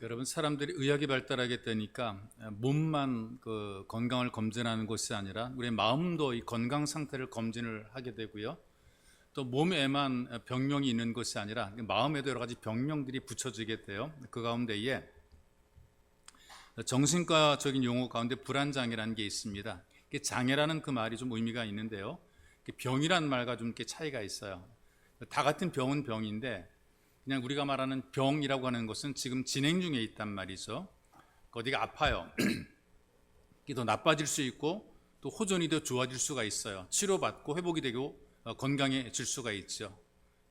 여러분, 사람들이 의학이 발달하게 되니까 몸만 건강을 검진하는 것이 아니라 우리의 마음도 이 건강 상태를 검진을 하게 되고요. 또 몸에만 병명이 있는 것이 아니라 마음에도 여러 가지 병명들이 붙여지게 돼요. 그 가운데에 정신과적인 용어 가운데 불안장애라는 게 있습니다. 장애라는 그 말이 좀 의미가 있는데요. 병이란 말과 좀 이렇게 차이가 있어요. 다 같은 병은 병인데 그냥 우리가 말하는 병이라고 하는 것은 지금 진행 중에 있단 말이죠. 어디가 아파요. 이게 더 나빠질 수 있고 또 호전이 더 좋아질 수가 있어요. 치료받고 회복이 되고 건강해질 수가 있죠.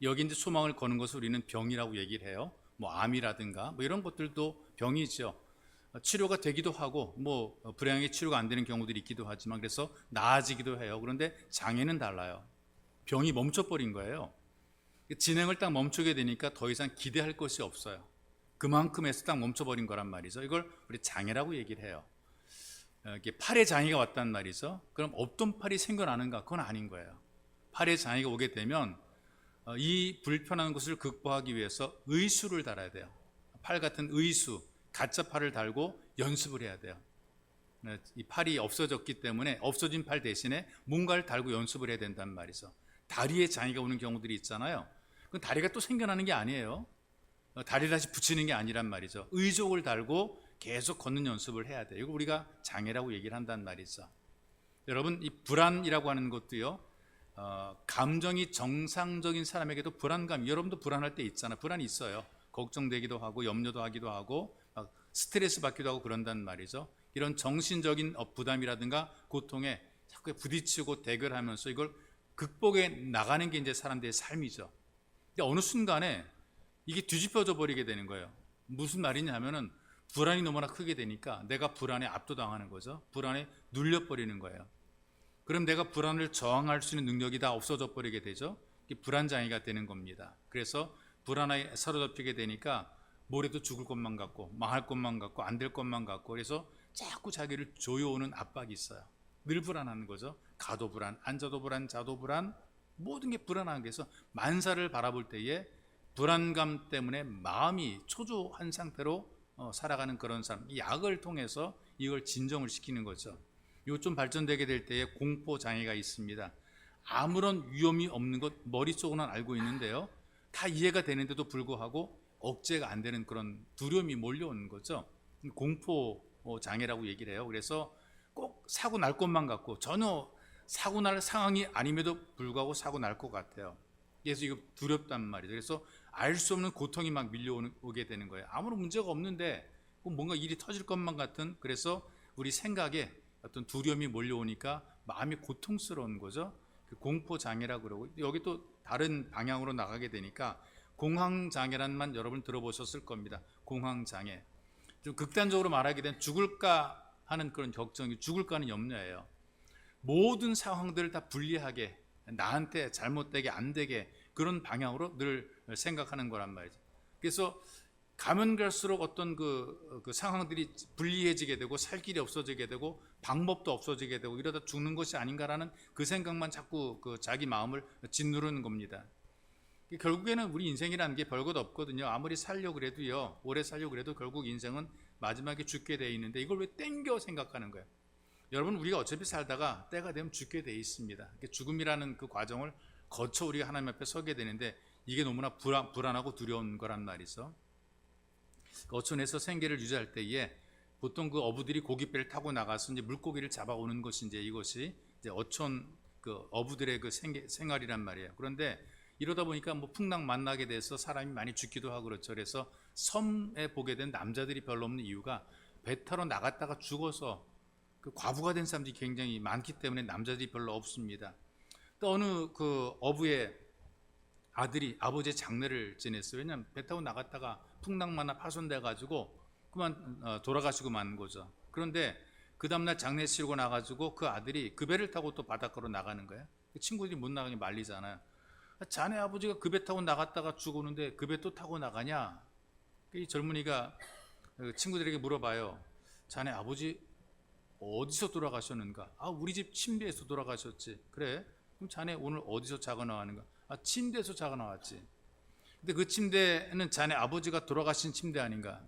여기 이제 소망을 거는 것을 우리는 병이라고 얘기를 해요. 뭐 암이라든가 뭐 이런 것들도 병이죠. 치료가 되기도 하고 뭐 불행하게 치료가 안 되는 경우들이 있기도 하지만 그래서 나아지기도 해요. 그런데 장애는 달라요. 병이 멈춰버린 거예요. 진행을 딱 멈추게 되니까 더 이상 기대할 것이 없어요. 그만큼 해서 딱 멈춰버린 거란 말이죠. 이걸 우리 장애라고 얘기를 해요. 팔에 장애가 왔단 말이죠. 그럼 없던 팔이 생겨나는가? 그건 아닌 거예요. 팔에 장애가 오게 되면 이 불편한 것을 극복하기 위해서 의수를 달아야 돼요. 팔 같은 의수, 가짜 팔을 달고 연습을 해야 돼요. 이 팔이 없어졌기 때문에 없어진 팔 대신에 뭔가를 달고 연습을 해야 된단 말이죠. 다리에 장애가 오는 경우들이 있잖아요. 그 다리가 또 생겨나는 게 아니에요. 다리를 다시 붙이는 게 아니란 말이죠. 의족을 달고 계속 걷는 연습을 해야 돼요. 이걸 우리가 장애라고 얘기를 한단 말이죠. 여러분, 이 불안이라고 하는 것도요, 감정이 정상적인 사람에게도 불안감, 여러분도 불안할 때 있잖아요. 불안이 있어요. 걱정되기도 하고 염려도 하기도 하고 스트레스 받기도 하고 그런단 말이죠. 이런 정신적인 부담이라든가 고통에 자꾸 부딪히고 대결하면서 이걸 극복해 나가는 게 이제 사람들의 삶이죠. 근데 어느 순간에 이게 뒤집어져 버리게 되는 거예요. 무슨 말이냐면은 불안이 너무나 크게 되니까 내가 불안에 압도당하는 거죠. 불안에 눌려버리는 거예요. 그럼 내가 불안을 저항할 수 있는 능력이 다 없어져 버리게 되죠. 이게 불안장애가 되는 겁니다. 그래서 불안에 사로잡히게 되니까 뭐래도 죽을 것만 같고 망할 것만 같고 안 될 것만 같고 그래서 자꾸 자기를 조여오는 압박이 있어요. 늘 불안한 거죠. 가도 불안, 앉아도 불안, 자도 불안, 모든 게 불안한 게 있어. 만사를 바라볼 때에 불안감 때문에 마음이 초조한 상태로 살아가는 그런 사람. 이 약을 통해서 이걸 진정을 시키는 거죠. 이거 좀 발전되게 될 때에 공포 장애가 있습니다. 아무런 위험이 없는 것 머릿속으로는 알고 있는데요. 다 이해가 되는데도 불구하고 억제가 안 되는 그런 두려움이 몰려오는 거죠. 공포 장애라고 얘기를 해요. 그래서 꼭 사고 날 것만 같고 전혀 사고 날 상황이 아님에도 불구하고 사고 날 것 같아요. 그래서 이거 두렵단 말이죠. 그래서 알 수 없는 고통이 막 밀려오게 되는 거예요. 아무런 문제가 없는데 뭔가 일이 터질 것만 같은, 그래서 우리 생각에 어떤 두려움이 몰려오니까 마음이 고통스러운 거죠. 그 공포 장애라고 그러고, 여기 또 다른 방향으로 나가게 되니까 공황 장애란 말 여러분 들어보셨을 겁니다. 공황 장애. 좀 극단적으로 말하게 되면 죽을까 하는 그런 걱정이, 죽을까 하는 염려예요. 모든 상황들을 다 불리하게 나한테 잘못되게 안 되게 그런 방향으로 늘 생각하는 거란 말이죠. 그래서 가면 갈수록 어떤 그 상황들이 불리해지게 되고 살 길이 없어지게 되고 방법도 없어지게 되고 이러다 죽는 것이 아닌가라는 그 생각만 자꾸 자기 마음을 짓누르는 겁니다. 결국에는 우리 인생이라는 게 별것 없거든요. 아무리 살려고 그래도요, 오래 살려고 그래도 결국 인생은 마지막에 죽게 돼 있는데 이걸 왜 땡겨 생각하는 거예요. 여러분, 우리가 어차피 살다가 때가 되면 죽게 돼 있습니다. 죽음이라는 그 과정을 거쳐 우리가 하나님 앞에 서게 되는데 이게 너무나 불안하고 두려운 거란 말이죠. 어촌에서 생계를 유지할 때에 보통 그 어부들이 고깃배를 타고 나가서 이제 물고기를 잡아오는 것이 이것이 이제 어촌 그 어부들의 그 생활이란 말이에요. 그런데 이러다 보니까 뭐 풍랑 만나게 돼서 사람이 많이 죽기도 하고 그렇죠. 그래서 섬에 보게 된 남자들이 별로 없는 이유가 배 타러 나갔다가 죽어서 그 과부가 된 사람들이 굉장히 많기 때문에 남자들이 별로 없습니다. 또 어느 그 어부의 아들이 아버지의 장례를 지냈어요. 왜냐하면 배 타고 나갔다가 풍랑 만나 파손돼 가지고 그만 돌아가시고 만 거죠. 그런데 그 다음날 장례 치르고 나가지고 그 아들이 그 배를 타고 또 바닷가로 나가는 거예요. 친구들이 못 나가게 말리잖아요. 자네 아버지가 그 배 타고 나갔다가 죽었는데 그 배 또 타고 나가냐? 이 젊은이가 친구들에게 물어봐요. 자네 아버지 어디서 돌아가셨는가? 우리 집 침대에서 돌아가셨지. 그래? 그럼 자네 오늘 어디서 자고 나왔는가? 침대에서 자고 나왔지. 근데 그 침대는 자네 아버지가 돌아가신 침대 아닌가?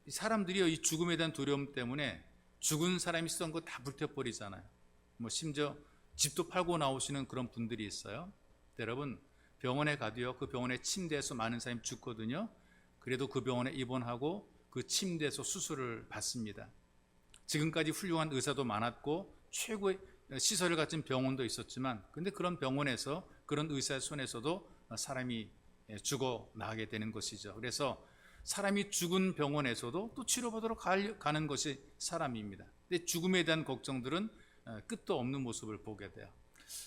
사람들이 이 죽음에 대한 두려움 때문에 죽은 사람이 쓰던 거 다 불태워버리잖아요. 뭐 심지어 집도 팔고 나오시는 그런 분들이 있어요. 여러분, 병원에 가도요, 그 병원의 침대에서 많은 사람이 죽거든요. 그래도 그 병원에 입원하고 그 침대에서 수술을 받습니다. 지금까지 훌륭한 의사도 많았고 최고의 시설을 갖춘 병원도 있었지만, 근데 그런 병원에서, 그런 의사의 손에서도 사람이 죽어나가게 되는 것이죠. 그래서 사람이 죽은 병원에서도 또 치료받으러 가는 것이 사람입니다. 근데 죽음에 대한 걱정들은 끝도 없는 모습을 보게 돼요.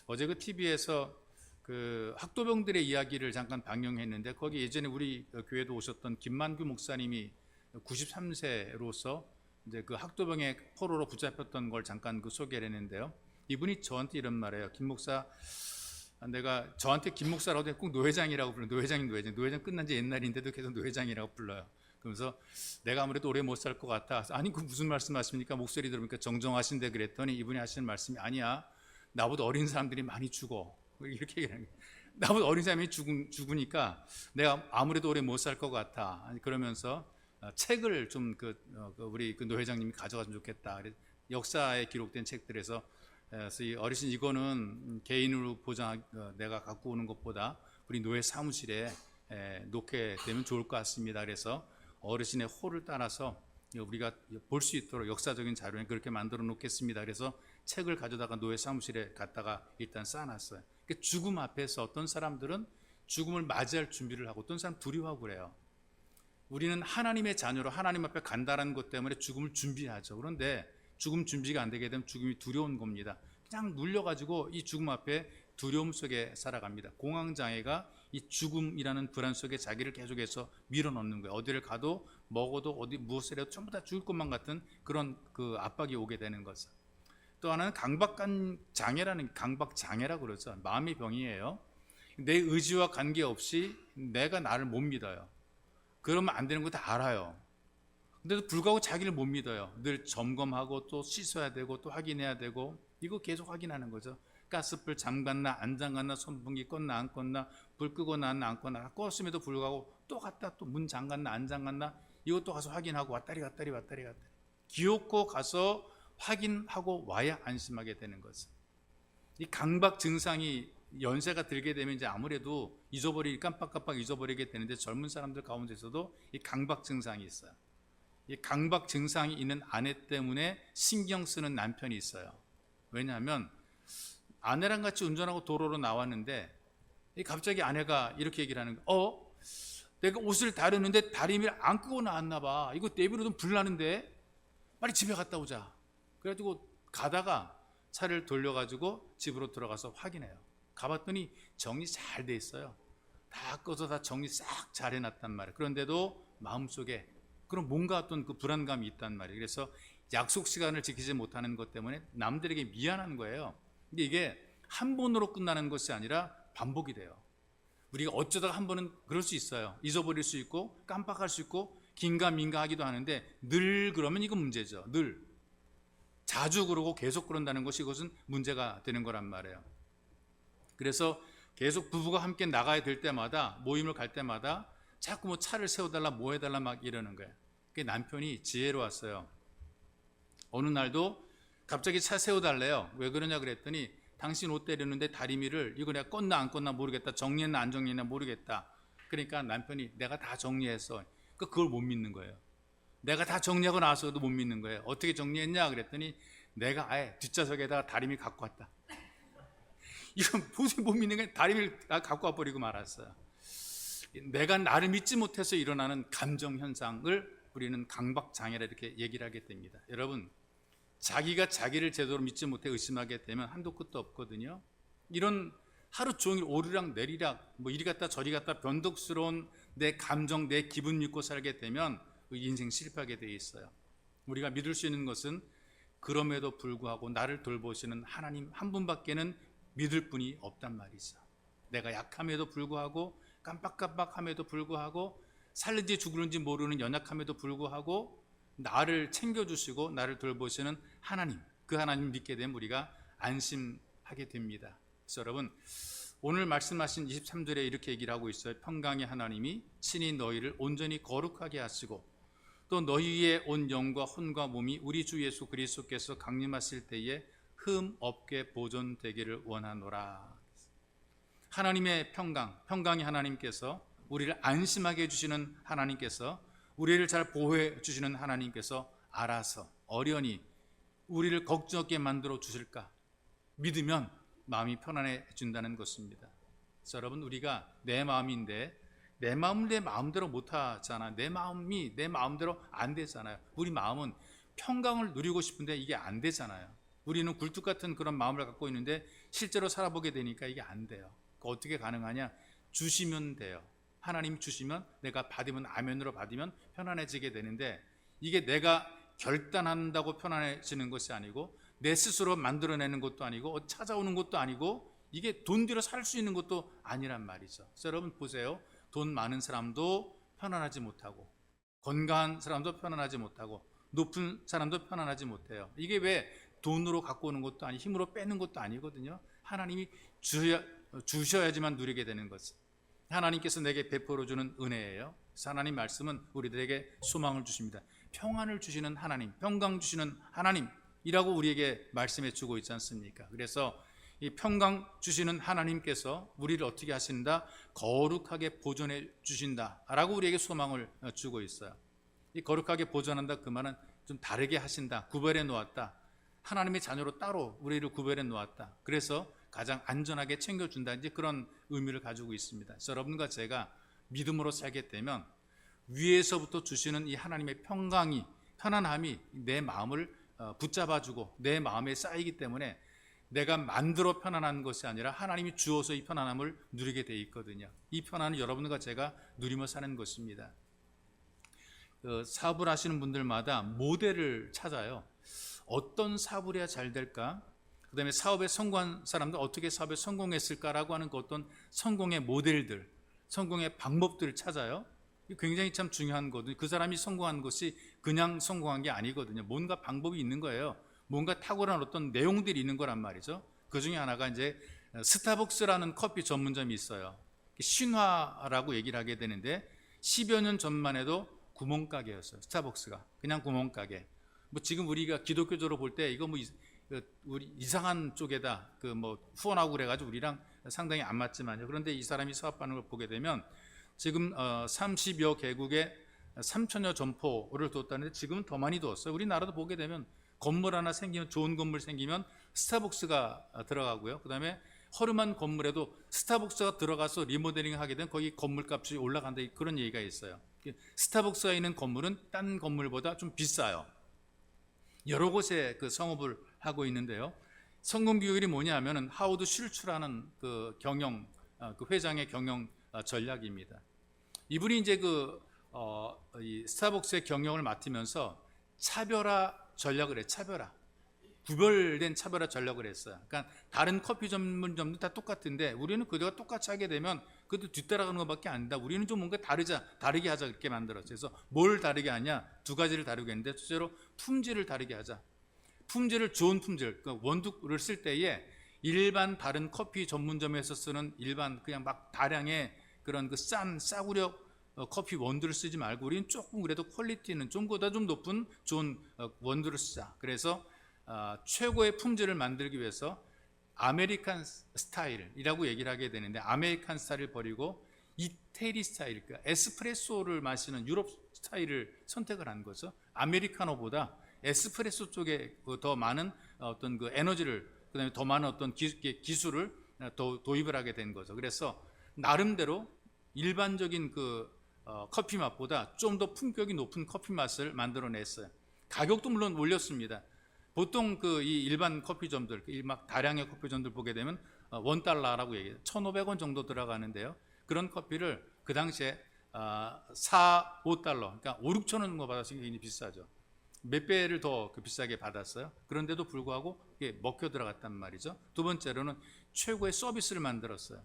어제 그 TV에서 그 학도병들의 이야기를 잠깐 방영했는데, 거기 예전에 우리 교회도 오셨던 김만규 목사님이 93세로서 이제 그 학도병의 포로로 붙잡혔던 걸 잠깐 그 소개를 했는데요. 이분이 저한테 이런 말이에요. 김 목사, 내가 저한테 김 목사라고 해도 꼭 노회장이라고 불러요. 노회장 끝난 지 옛날인데도 계속 노회장이라고 불러요. 그러면서 내가 아무래도 오래 못 살 것 같아. 아니, 그 무슨 말씀하십니까? 목소리 들으니까 정정하신데 그랬더니 이분이 하시는 말씀이, 아니야, 나보다 어린 사람들이 많이 죽어. 이렇게 얘기하는 거예요. 나보다 어린 사람이 죽으니까 내가 아무래도 오래 못 살 것 같아. 그러면서 책을 좀 우리 그 노 회장님이 가져가면 좋겠다. 역사에 기록된 책들에서, 그래서 이 어르신, 이거는 개인으로 내가 갖고 오는 것보다 우리 노회 사무실에 놓게 되면 좋을 것 같습니다. 그래서 어르신의 호를 따라서 우리가 볼 수 있도록 역사적인 자료에 그렇게 만들어 놓겠습니다. 그래서 책을 가져다가 노회 사무실에 갖다가 일단 쌓아놨어요. 그러니까 죽음 앞에서 어떤 사람들은 죽음을 맞이할 준비를 하고, 어떤 사람 두려워하고 그래요. 우리는 하나님의 자녀로 하나님 앞에 간다는 것 때문에 죽음을 준비하죠. 그런데 죽음 준비가 안 되게 되면 죽음이 두려운 겁니다. 그냥 눌려가지고 이 죽음 앞에 두려움 속에 살아갑니다. 공황장애가 이 죽음이라는 불안 속에 자기를 계속해서 밀어넣는 거예요. 어디를 가도 먹어도 어디 무엇을 해도 전부 다 죽을 것만 같은 그런 그 압박이 오게 되는 것을. 또 하나는 강박장애라고 그러죠. 마음의 병이에요. 내 의지와 관계없이 내가 나를 못 믿어요. 그러면 안 되는 거 다 알아요. 근데도 불구하고 자기를 못 믿어요. 늘 점검하고 또 씻어야 되고 또 확인해야 되고, 이거 계속 확인하는 거죠. 가스불 잠갔나 안 잠갔나, 선풍기 껐나 안 껐나, 불 끄고 놨나 안 껐나, 껐음에도 불구하고 또 갔다 또 문 잠갔나 안 잠갔나, 이것도 가서 확인하고 왔다리 갔다리. 기어코 가서 확인하고 와야 안심하게 되는 것은, 이 강박 증상이 연세가 들게 되면 이제 아무래도 깜빡깜빡 잊어버리게 되는데, 젊은 사람들 가운데서도 이 강박 증상이 있어요. 이 강박 증상이 있는 아내 때문에 신경 쓰는 남편이 있어요. 왜냐하면 아내랑 같이 운전하고 도로로 나왔는데 갑자기 아내가 이렇게 얘기를 하는 거예요. 내가 옷을 다루는데 다리미를 안 끄고 나왔나 봐. 이거 내비로는 불 나는데 빨리 집에 갔다 오자. 그래가지고 가다가 차를 돌려가지고 집으로 들어가서 확인해요. 가봤더니 정리 잘 돼 있어요. 다 꺼서 다 정리 싹 잘 해놨단 말이에요. 그런데도 마음속에 그런 뭔가 어떤 그 불안감이 있단 말이에요. 그래서 약속 시간을 지키지 못하는 것 때문에 남들에게 미안한 거예요. 근데 이게 한 번으로 끝나는 것이 아니라 반복이 돼요. 우리가 어쩌다가 한 번은 그럴 수 있어요. 잊어버릴 수 있고 깜빡할 수 있고 긴가민가 하기도 하는데, 늘 그러면 이건 문제죠. 늘 자주 그러고 계속 그런다는 것이, 이것은 문제가 되는 거란 말이에요. 그래서 계속 부부가 함께 나가야 될 때마다, 모임을 갈 때마다 자꾸 뭐 차를 세워달라 뭐 해달라 막 이러는 거예요. 그 남편이 지혜로웠어요. 어느 날도 갑자기 차 세워달래요. 왜 그러냐 그랬더니, 당신 옷 때리는데 다리미를 이거 내가 껐나 안 껐나 모르겠다, 정리했나 안 정리했나 모르겠다. 그러니까 남편이 내가 다 정리했어. 그걸 못 믿는 거예요. 내가 다 정리하고 나서도 못 믿는 거예요. 어떻게 정리했냐 그랬더니, 내가 아예 뒷좌석에다가 다리미 갖고 왔다. 이건 도저히 못 믿는 거예요. 다리미를 갖고 와버리고 말았어요. 내가 나를 믿지 못해서 일어나는 감정 현상을 우리는 강박장애라 이렇게 얘기를 하게 됩니다. 여러분, 자기가 자기를 제대로 믿지 못해 의심하게 되면 한도 끝도 없거든요. 이런 하루 종일 오르락 내리락, 뭐 이리 갔다 저리 갔다 변덕스러운 내 감정, 내 기분 믿고 살게 되면 인생 실패하게 돼 있어요. 우리가 믿을 수 있는 것은 그럼에도 불구하고 나를 돌보시는 하나님 한 분밖에는 믿을 분이 없단 말이죠. 내가 약함에도 불구하고, 깜빡깜빡함에도 불구하고, 살는지 죽을는지 모르는 연약함에도 불구하고 나를 챙겨주시고 나를 돌보시는 하나님, 그 하나님 믿게 되면 우리가 안심하게 됩니다. 그래서 여러분, 오늘 말씀하신 23절에 이렇게 얘기를 하고 있어요. 평강의 하나님이 친히 너희를 온전히 거룩하게 하시고 또 너희의 온 영과 혼과 몸이 우리 주 예수 그리스도께서 강림하실 때에 흠 없게 보존되기를 원하노라. 하나님의 평강이 하나님께서 우리를 안심하게 해주시는 하나님께서 우리를 잘 보호해 주시는 하나님께서 알아서 어련히 우리를 걱정 없게 만들어 주실까 믿으면 마음이 편안해진다는 것입니다. 그래서 여러분, 우리가 내 마음인데 내 마음을 내 마음대로 못하잖아. 내 마음이 내 마음대로 안 되잖아요. 우리 마음은 평강을 누리고 싶은데 이게 안 되잖아요. 우리는 굴뚝 같은 그런 마음을 갖고 있는데 실제로 살아보게 되니까 이게 안 돼요. 어떻게 가능하냐? 주시면 돼요. 하나님이 주시면 내가 받으면 아멘으로 받으면 편안해지게 되는데, 이게 내가 결단한다고 편안해지는 것이 아니고 내 스스로 만들어내는 것도 아니고 찾아오는 것도 아니고 이게 돈 들여 살 수 있는 것도 아니란 말이죠. 그래서 여러분 보세요. 돈 많은 사람도 편안하지 못하고 건강한 사람도 편안하지 못하고 높은 사람도 편안하지 못해요. 이게 왜 돈으로 갖고 오는 것도 아니 힘으로 빼는 것도 아니거든요. 하나님이 주셔야지만 누리게 되는 것은 하나님께서 내게 베풀어 주는 은혜예요. 그래서 하나님 말씀은 우리들에게 소망을 주십니다. 평안을 주시는 하나님, 평강 주시는 하나님이라고 우리에게 말씀해 주고 있지 않습니까? 그래서 이 평강 주시는 하나님께서 우리를 어떻게 하신다? 거룩하게 보존해 주신다라고 우리에게 소망을 주고 있어요. 이 거룩하게 보존한다, 그 말은 좀 다르게 하신다, 구별해 놓았다, 하나님의 자녀로 따로 우리를 구별해 놓았다, 그래서 가장 안전하게 챙겨준다, 이제 그런 의미를 가지고 있습니다. 그래서 여러분과 제가 믿음으로 살게 되면 위에서부터 주시는 이 하나님의 평강이, 편안함이 내 마음을 붙잡아주고 내 마음에 쌓이기 때문에 내가 만들어 편안한 것이 아니라 하나님이 주어서 이 편안함을 누리게 돼 있거든요. 이 편안은 여러분과 제가 누리며 사는 것입니다. 사업을 하시는 분들마다 모델을 찾아요. 어떤 사업을 해야 잘 될까? 그 다음에 사업에 성공한 사람들 어떻게 사업에 성공했을까라고 하는 그 어떤 성공의 모델들, 성공의 방법들을 찾아요. 굉장히 참 중요한 거거든요. 그 사람이 성공한 것이 그냥 성공한 게 아니거든요. 뭔가 방법이 있는 거예요. 뭔가 탁월한 어떤 내용들이 있는 거란 말이죠. 그 중에 하나가 이제 스타벅스라는 커피 전문점이 있어요. 신화라고 얘기를 하게 되는데 10여 년 전만 해도 구멍가게였어요. 스타벅스가 그냥 구멍가게. 뭐 지금 우리가 기독교적으로 볼 때 이거 뭐 우리 이상한 쪽에다 그 뭐 후원하고 그래가지고 우리랑 상당히 안 맞지만요. 그런데 이 사람이 사업하는 걸 보게 되면 지금 30여 개국에 3천여 점포를 뒀다는데 지금은 더 많이 뒀어요. 우리나라도 보게 되면 건물 하나 생기면, 좋은 건물 생기면 스타벅스가 들어가고요. 그 다음에 허름한 건물에도 스타벅스가 들어가서 리모델링 하게 되면 거기 건물값이 올라간다, 그런 얘기가 있어요. 스타벅스가 있는 건물은 딴 건물보다 좀 비싸요. 여러 곳에 그 성업을 하고 있는데요. 성공 비결이 뭐냐면은 하워드 슐츠라는 그 경영, 그 회장의 경영 전략입니다. 이분이 이제 이 스타벅스의 경영을 맡으면서 차별화 전략을 차별화, 구별된 차별화 전략을 했어요. 그러니까 다른 커피 전문점도 다 똑같은데 우리는 그들과 똑같이 하게 되면 그것도 뒤따라가는 것밖에 안 된다. 우리는 좀 뭔가 다르게 하자, 이렇게 만들었어요. 그래서 뭘 다르게 하냐? 두 가지를 다르게 했는데, 첫째로 품질을 다르게 하자. 품질을, 좋은 품질, 그 원두를 쓸 때에 일반 다른 커피 전문점에서 쓰는 일반 그냥 막 다량의 그런 그 싸구려 커피 원두를 쓰지 말고 우리는 조금 그래도 퀄리티는 좀보다 좀 높은 좋은 원두를 쓰자. 그래서 최고의 품질을 만들기 위해서 아메리칸 스타일이라고 얘기를 하게 되는데, 아메리칸 스타일을 버리고 이태리 스타일, 그러니까 에스프레소를 마시는 유럽 스타일을 선택을 한 거죠. 아메리카노보다 에스프레소 쪽에 더 많은 어떤 그 에너지를, 그다음에 더 많은 어떤 기술을 도입을 하게 된 거죠. 그래서 나름대로 일반적인 커피 맛보다 좀 더 품격이 높은 커피 맛을 만들어냈어요. 가격도 물론 올렸습니다. 보통 이 일반 커피점들, 막 다량의 커피점들 보게 되면 $1라고 얘기해요. 1,500원 정도 들어가는데요. 그런 커피를 그 당시에 5달러, 그러니까 5, 6천 원 거 받았으니까 굉장히 비싸죠. 몇 배를 더 비싸게 받았어요. 그런데도 불구하고 이게 먹혀 들어갔단 말이죠. 두 번째로는 최고의 서비스를 만들었어요.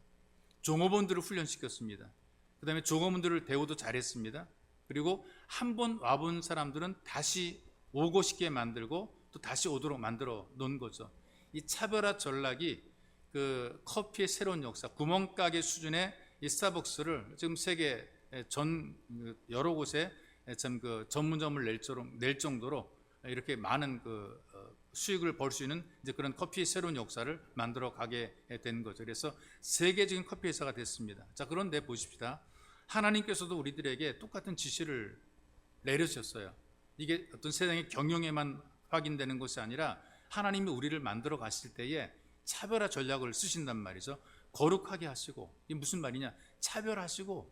종업원들을 훈련시켰습니다. 그 다음에 종업원들을 대우도 잘했습니다. 그리고 한 번 와본 사람들은 다시 오고 싶게 만들고 또 다시 오도록 만들어 놓은 거죠. 이 차별화 전략이 그 커피의 새로운 역사, 구멍가게 수준의 이 스타벅스를 지금 세계 전 여러 곳에 참 그 전문점을 낼 정도로 이렇게 많은 그 수익을 벌 수 있는 이제 그런 커피의 새로운 역사를 만들어 가게 된 거죠. 그래서 세계적인 커피 회사가 됐습니다. 자, 그런데 보십시다. 하나님께서도 우리들에게 똑같은 지시를 내려주셨어요. 이게 어떤 세상의 경영에만 확인되는 것이 아니라 하나님이 우리를 만들어 가실 때에 차별화 전략을 쓰신단 말이죠. 거룩하게 하시고, 이게 무슨 말이냐? 차별하시고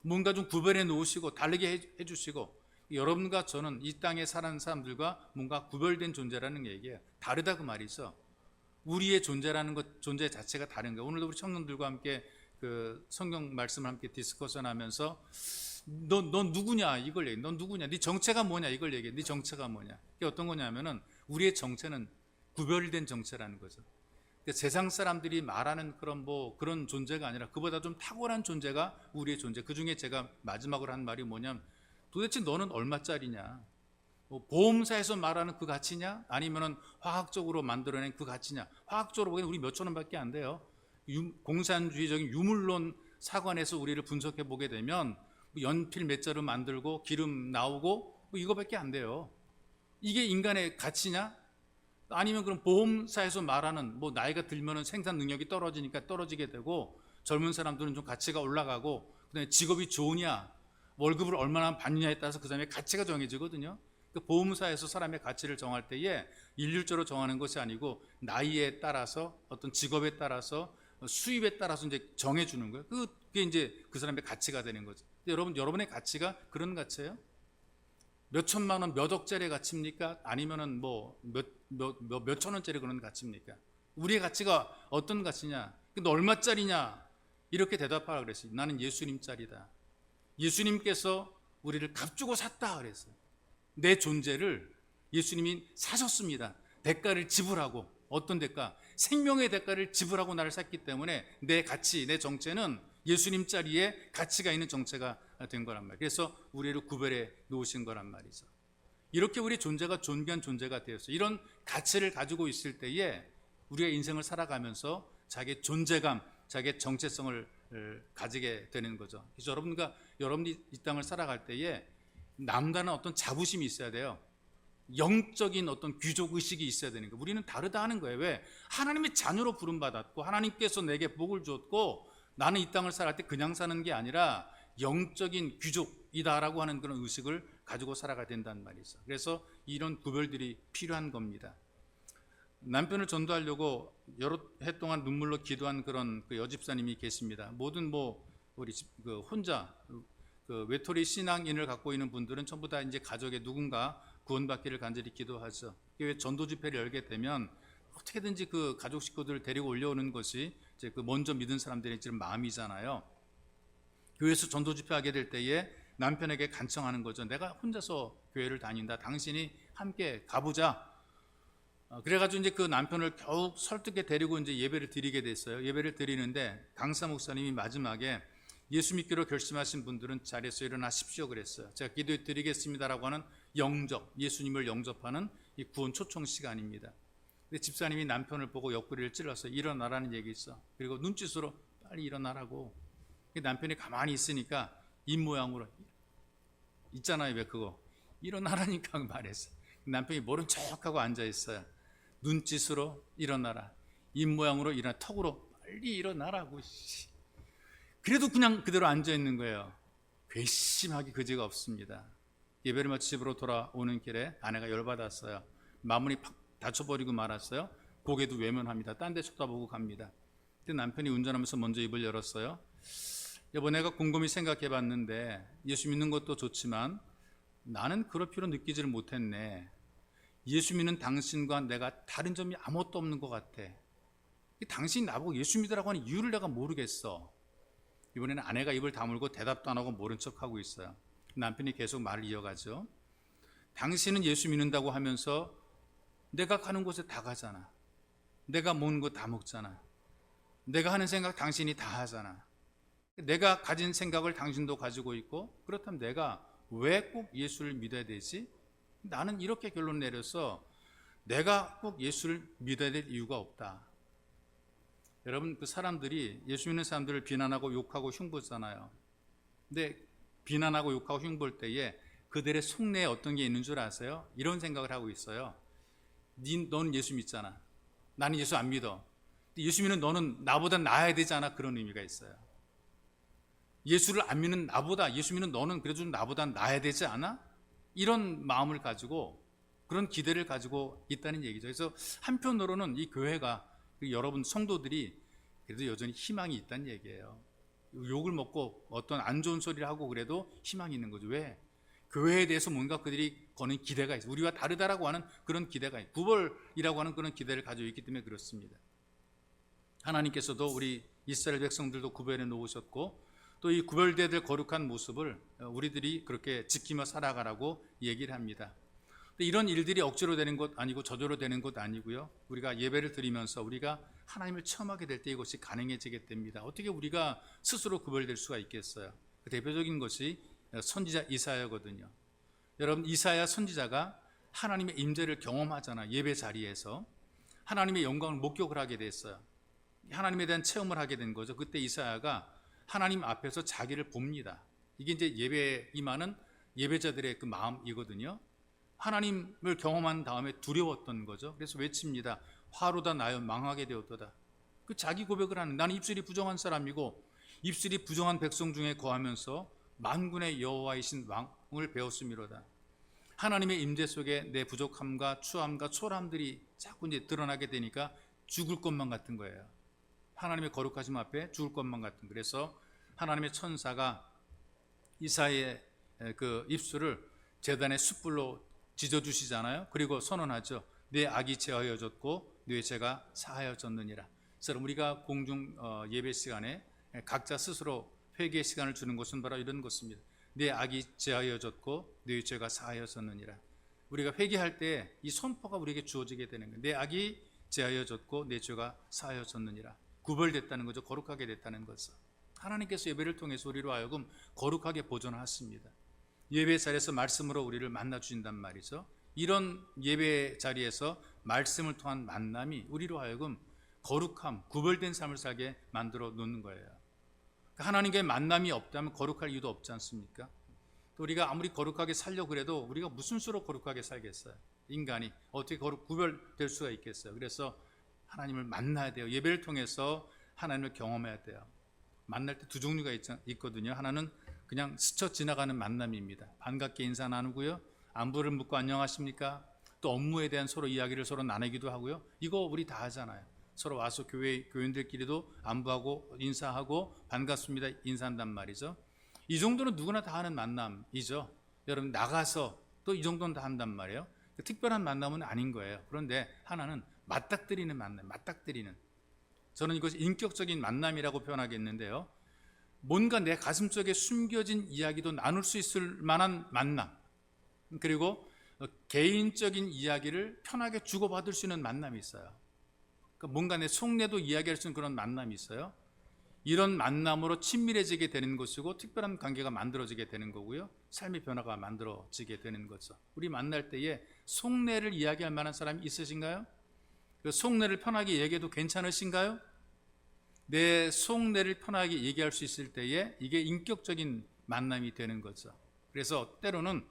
뭔가 좀 구별해 놓으시고 다르게 해주시고, 여러분과 저는 이 땅에 사는 사람들과 뭔가 구별된 존재라는 얘기예요. 다르다 그 말이죠. 우리의 존재라는 것, 존재 자체가 다른 거예요. 오늘도 우리 청년들과 함께 그 성경 말씀을 함께 디스커션하면서 넌 누구냐 이걸 얘기해. 넌 누구냐? 네 정체가 뭐냐 이걸 얘기해. 네 정체가 뭐냐? 이게 어떤 거냐면은 우리의 정체는 구별된 정체라는 거죠. 세상 사람들이 말하는 그런 존재가 아니라 그보다 좀 탁월한 존재가 우리의 존재. 그 중에 제가 마지막으로 한 말이 뭐냐면, 도대체 너는 얼마짜리냐? 보험사에서 말하는 그 가치냐? 아니면은 화학적으로 만들어낸 그 가치냐? 화학적으로 보기엔 우리 몇천 원밖에 안 돼요. 공산주의적인 유물론 사관에서 우리를 분석해 보게 되면 연필 몇 자루 만들고 기름 나오고 이거밖에 안 돼요. 이게 인간의 가치냐? 아니면 그럼 보험사에서 말하는 나이가 들면은 생산 능력이 떨어지니까 떨어지게 되고, 젊은 사람들은 좀 가치가 올라가고, 그다음에 직업이 좋으냐, 월급을 얼마나 받느냐에 따라서 그 사람의 가치가 정해지거든요. 그러니까 보험사에서 사람의 가치를 정할 때에 일률적으로 정하는 것이 아니고 나이에 따라서, 어떤 직업에 따라서, 수입에 따라서 이제 정해주는 거예요. 그게 이제 그 사람의 가치가 되는 거죠. 여러분의 가치가 그런 가치예요? 몇 천만 원, 몇 억짜리 가치입니까? 아니면은 몇 천 원짜리 그런 가치입니까? 우리의 가치가 어떤 가치냐? 너 얼마짜리냐? 이렇게 대답하라 그랬어요. 나는 예수님짜리다. 예수님께서 우리를 값주고 샀다 그랬어요. 내 존재를 예수님이 사셨습니다. 대가를 지불하고. 어떤 대가? 생명의 대가를 지불하고 나를 샀기 때문에 내 가치, 내 정체는 예수님짜리의 가치가 있는 정체가 된 거란 말이에요. 그래서 우리를 구별해 놓으신 거란 말이죠. 이렇게 우리 존재가 존귀한 존재가 되었어요. 이런 가치를 가지고 있을 때에 우리가 인생을 살아가면서 자기의 존재감, 자기의 정체성을 가지게 되는 거죠. 그래서 여러분이 이 땅을 살아갈 때에 남다른 어떤 자부심이 있어야 돼요. 영적인 어떤 귀족 의식이 있어야 되는 거예요. 우리는 다르다 하는 거예요. 왜? 하나님의 자녀로 부름받았고 하나님께서 내게 복을 줬고 나는 이 땅을 살아갈 때 그냥 사는 게 아니라 영적인 귀족이다라고 하는 그런 의식을 가지고 살아가야 된다는 말이죠. 그래서 이런 구별들이 필요한 겁니다. 남편을 전도하려고 여러 해 동안 눈물로 기도한 그런 그 여집사님이 계십니다. 모든 우리 혼자 외톨이 신앙인을 갖고 있는 분들은 전부 다 이제 가족의 누군가 구원받기를 간절히 기도하죠. 교회 전도 집회를 열게 되면 어떻게든지 그 가족 식구들을 데리고 올려오는 것이 이제 그 먼저 믿은 사람들의 지금 마음이잖아요. 교회에서 전도 집회하게 될 때에 남편에게 간청하는 거죠. 내가 혼자서 교회를 다닌다. 당신이 함께 가보자. 그래가지고 이제 그 남편을 겨우 설득해 데리고 이제 예배를 드리게 됐어요. 예배를 드리는데 강사 목사님이 마지막에 예수 믿기로 결심하신 분들은 자리에서 일어나십시오 그랬어요. 제가 기도해 드리겠습니다라고 하는 영접, 예수님을 영접하는 이 구원 초청 시간입니다. 근데 집사님이 남편을 보고 옆구리를 찔러서 일어나라는 얘기 있어. 그리고 눈짓으로 빨리 일어나라고. 남편이 가만히 있으니까 입 모양으로 있잖아요. 왜 그거 일어나라니까 말했어. 남편이 모른 척하고 앉아 있어요. 눈짓으로 일어나라, 입 모양으로 일어나, 턱으로 빨리 일어나라고. 그래도 그냥 그대로 앉아 있는 거예요. 괘씸하기 그지가 없습니다. 예배를 마치 집으로 돌아오는 길에 아내가 열받았어요. 마무리 팍 다쳐버리고 말았어요. 고개도 외면합니다. 딴 데 쳐다보고 갑니다. 근데 남편이 운전하면서 먼저 입을 열었어요. 여보, 내가 곰곰이 생각해 봤는데 예수 믿는 것도 좋지만 나는 그럴 필요 느끼지를 못했네. 예수 믿는 당신과 내가 다른 점이 아무것도 없는 것 같아. 당신이 나보고 예수 믿으라고 하는 이유를 내가 모르겠어. 이번에는 아내가 입을 다물고 대답도 안 하고 모른 척하고 있어요. 남편이 계속 말을 이어가죠. 당신은 예수 믿는다고 하면서 내가 가는 곳에 다 가잖아. 내가 먹는 거 다 먹잖아. 내가 하는 생각 당신이 다 하잖아. 내가 가진 생각을 당신도 가지고 있고, 그렇다면 내가 왜 꼭 예수를 믿어야 되지? 나는 이렇게 결론 내려서 내가 꼭 예수를 믿어야 될 이유가 없다. 여러분, 그 사람들이 예수 믿는 사람들을 비난하고 욕하고 흉보잖아요. 근데 비난하고 욕하고 흉볼 때에 그들의 속내에 어떤 게 있는 줄 아세요? 이런 생각을 하고 있어요. 너는 예수 믿잖아. 나는 예수 안 믿어. 예수 믿는 너는 나보다 나아야 되지 않아? 그런 의미가 있어요. 예수를 안 믿는 나보다, 예수 믿는 너는 그래도 나보다 나아야 되지 않아? 이런 마음을 가지고, 그런 기대를 가지고 있다는 얘기죠. 그래서 한편으로는 이 교회가, 여러분 성도들이 그래도 여전히 희망이 있다는 얘기예요. 욕을 먹고 어떤 안 좋은 소리를 하고 그래도 희망이 있는 거죠. 왜? 교회에 대해서 뭔가 그들이 거는 기대가 있어요. 우리와 다르다라고 하는 그런 기대가 있어요. 구벌이라고 하는 그런 기대를 가지고 있기 때문에 그렇습니다. 하나님께서도 우리 이스라엘 백성들도 구별해 놓으셨고, 또 이 구별되어야 될 거룩한 모습을 우리들이 그렇게 지키며 살아가라고 얘기를 합니다. 이런 일들이 억지로 되는 것 아니고 저절로 되는 것 아니고요. 우리가 예배를 드리면서 우리가 하나님을 체험하게 될 때 이것이 가능해지게 됩니다. 어떻게 우리가 스스로 구별될 수가 있겠어요? 그 대표적인 것이 선지자 이사야거든요. 여러분, 이사야 선지자가 하나님의 임재를 경험하잖아요. 예배 자리에서 하나님의 영광을 목격을 하게 됐어요. 하나님에 대한 체험을 하게 된 거죠. 그때 이사야가 하나님 앞에서 자기를 봅니다. 이게 이제 예배에 임하는 예배자들의 그 마음이거든요. 하나님을 경험한 다음에 두려웠던 거죠. 그래서 외칩니다. 화로다 나여 망하게 되었도다. 그 자기 고백을 하는, 나는 입술이 부정한 사람이고 입술이 부정한 백성 중에 거하면서 만군의 여호와이신 왕을 배웠음이로다. 하나님의 임재 속에 내 부족함과 추함과 초람들이 자꾸 이제 드러나게 되니까 죽을 것만 같은 거예요. 하나님의 거룩하심 앞에 죽을 것만 같은. 그래서 하나님의 천사가 이사야의 그 입술을 제단의 숯불로 지져주시잖아요. 그리고 선언하죠. 내 악이 제하여졌고 내 죄가 사하여졌느니라. 그래서 우리가 공중 예배 시간에 각자 스스로 회개의 시간을 주는 것은 바로 이런 것입니다. 내 악이 제하여졌고 내 죄가 사하여졌느니라. 우리가 회개할 때 이 선포가 우리에게 주어지게 되는 거예요. 내 악이 제하여졌고 내 죄가 사하여졌느니라. 구별됐다는 거죠. 거룩하게 됐다는 것은. 하나님께서 예배를 통해서 우리로 하여금 거룩하게 보존하십니다. 예배 자리에서 말씀으로 우리를 만나 주신단 말이죠. 이런 예배 자리에서 말씀을 통한 만남이 우리로 하여금 거룩함, 구별된 삶을 살게 만들어 놓는 거예요. 하나님과의 만남이 없다면 거룩할 이유도 없지 않습니까? 또 우리가 아무리 거룩하게 살려고 그래도 우리가 무슨 수로 거룩하게 살겠어요? 인간이 어떻게 구별될 수가 있겠어요? 그래서 하나님을 만나야 돼요. 예배를 통해서 하나님을 경험해야 돼요. 만날 때 두 종류가 있거든요. 하나는 그냥 스쳐 지나가는 만남입니다. 반갑게 인사 나누고요. 안부를 묻고 안녕하십니까? 또 업무에 대한 서로 이야기를 서로 나누기도 하고요. 이거 우리 다 하잖아요. 서로 와서 교인들끼리도 안부하고 인사하고 반갑습니다 인사한단 말이죠. 이 정도는 누구나 다 하는 만남이죠. 여러분 나가서 또 이 정도는 다 한단 말이에요. 특별한 만남은 아닌 거예요. 그런데 하나는 맞닥뜨리는 만남, 맞닥뜨리는. 저는 이것이 인격적인 만남이라고 표현하겠는데요. 뭔가 내 가슴속에 숨겨진 이야기도 나눌 수 있을 만한 만남, 그리고 개인적인 이야기를 편하게 주고받을 수 있는 만남이 있어요. 그러니까 뭔가 내 속내도 이야기할 수 있는 그런 만남이 있어요. 이런 만남으로 친밀해지게 되는 것이고 특별한 관계가 만들어지게 되는 거고요. 삶의 변화가 만들어지게 되는 거죠. 우리 만날 때에 속내를 이야기할 만한 사람이 있으신가요? 그 속내를 편하게 얘기해도 괜찮으신가요? 내 속내를 편하게 얘기할 수 있을 때에 이게 인격적인 만남이 되는 거죠. 그래서 때로는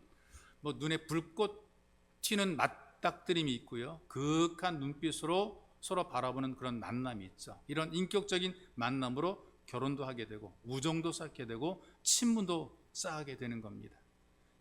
뭐 눈에 불꽃 튀는 맞닥뜨림이 있고요. 그윽한 눈빛으로 서로 바라보는 그런 만남이 있죠. 이런 인격적인 만남으로 결혼도 하게 되고 우정도 쌓게 되고 친분도 쌓게 되는 겁니다.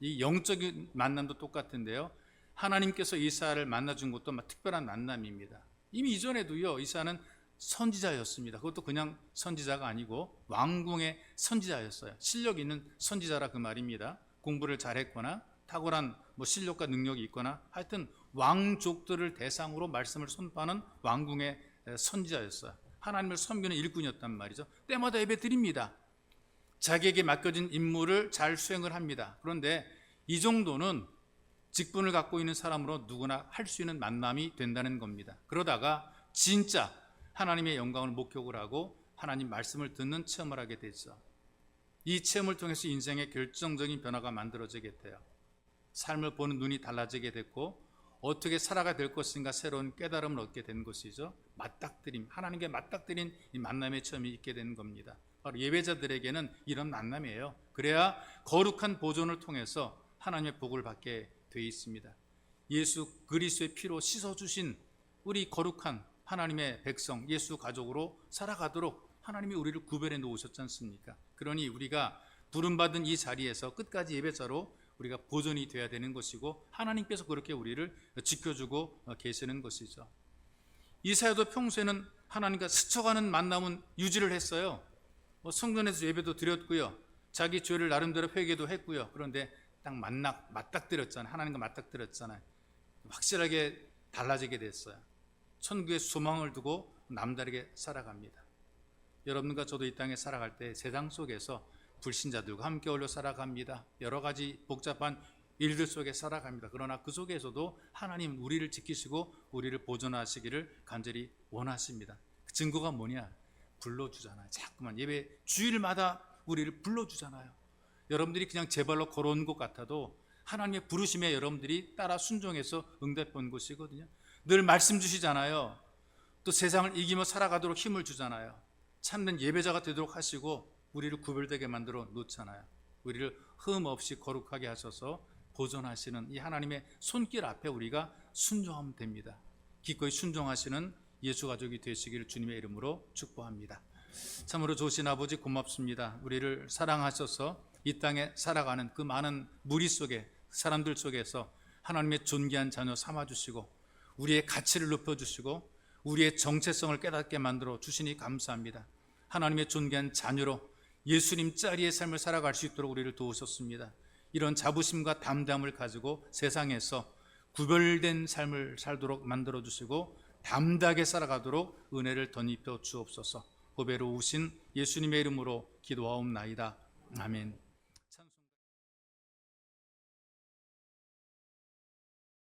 이 영적인 만남도 똑같은데요. 하나님께서 이사야를 만나준 것도 특별한 만남입니다. 이미 이전에도요. 이사야는 선지자였습니다. 그것도 그냥 선지자가 아니고 왕궁의 선지자였어요. 실력 있는 선지자라 그 말입니다. 공부를 잘했거나 탁월한 실력과 능력이 있거나 하여튼 왕족들을 대상으로 말씀을 선포하는 왕궁의 선지자였어요. 하나님을 섬기는 일꾼이었단 말이죠. 때마다 예배 드립니다. 자기에게 맡겨진 임무를 잘 수행을 합니다. 그런데 이 정도는 직분을 갖고 있는 사람으로 누구나 할 수 있는 만남이 된다는 겁니다. 그러다가 진짜 하나님의 영광을 목격을 하고 하나님 말씀을 듣는 체험을 하게 되죠. 이 체험을 통해서 인생의 결정적인 변화가 만들어지게 돼요. 삶을 보는 눈이 달라지게 됐고 어떻게 살아가야 될 것인가 새로운 깨달음을 얻게 된 것이죠. 맞닥뜨림, 하나님께 맞닥뜨린 이 만남의 체험이 있게 되는 겁니다. 바로 예배자들에게는 이런 만남이에요. 그래야 거룩한 보존을 통해서 하나님의 복을 받게 되어 있습니다. 예수 그리스도의 피로 씻어주신 우리 거룩한 하나님의 백성, 예수 가족으로 살아가도록 하나님이 우리를 구별해 놓으셨지 않습니까? 그러니 우리가 부름받은 이 자리에서 끝까지 예배자로 우리가 보존이 돼야 되는 것이고, 하나님께서 그렇게 우리를 지켜주고 계시는 것이죠. 이사야도 평소에는 하나님과 스쳐가는 만남은 유지를 했어요. 성전에서 예배도 드렸고요, 자기 죄를 나름대로 회개도 했고요. 그런데 딱 맞닥뜨렸잖아요. 하나님과 맞닥뜨렸잖아요. 확실하게 달라지게 됐어요. 천국의 소망을 두고 남다르게 살아갑니다. 여러분과 저도 이 땅에 살아갈 때 세상 속에서 불신자들과 함께 어울려 살아갑니다. 여러 가지 복잡한 일들 속에 살아갑니다. 그러나 그 속에서도 하나님 우리를 지키시고 우리를 보존하시기를 간절히 원하십니다. 그 증거가 뭐냐? 불러주잖아요. 자꾸만 예배 주일마다 우리를 불러주잖아요. 여러분들이 그냥 제 발로 걸어온 것 같아도 하나님의 부르심에 여러분들이 따라 순종해서 응답한 것이거든요. 늘 말씀 주시잖아요. 또 세상을 이기며 살아가도록 힘을 주잖아요. 참된 예배자가 되도록 하시고 우리를 구별되게 만들어 놓잖아요. 우리를 흠 없이 거룩하게 하셔서 보존하시는 이 하나님의 손길 앞에 우리가 순종하면 됩니다. 기꺼이 순종하시는 예수 가족이 되시기를 주님의 이름으로 축복합니다. 참으로 좋으신 아버지 고맙습니다. 우리를 사랑하셔서 이 땅에 살아가는 그 많은 무리 속에, 사람들 속에서 하나님의 존귀한 자녀 삼아주시고 우리의 가치를 높여주시고 우리의 정체성을 깨닫게 만들어 주시니 감사합니다. 하나님의 존귀한 자녀로 예수님 자리의 삶을 살아갈 수 있도록 우리를 도우셨습니다. 이런 자부심과 담담을 가지고 세상에서 구별된 삶을 살도록 만들어주시고 담대하게 살아가도록 은혜를 덧입혀 주옵소서. 보배로 오신 예수님의 이름으로 기도하옵나이다. 아멘.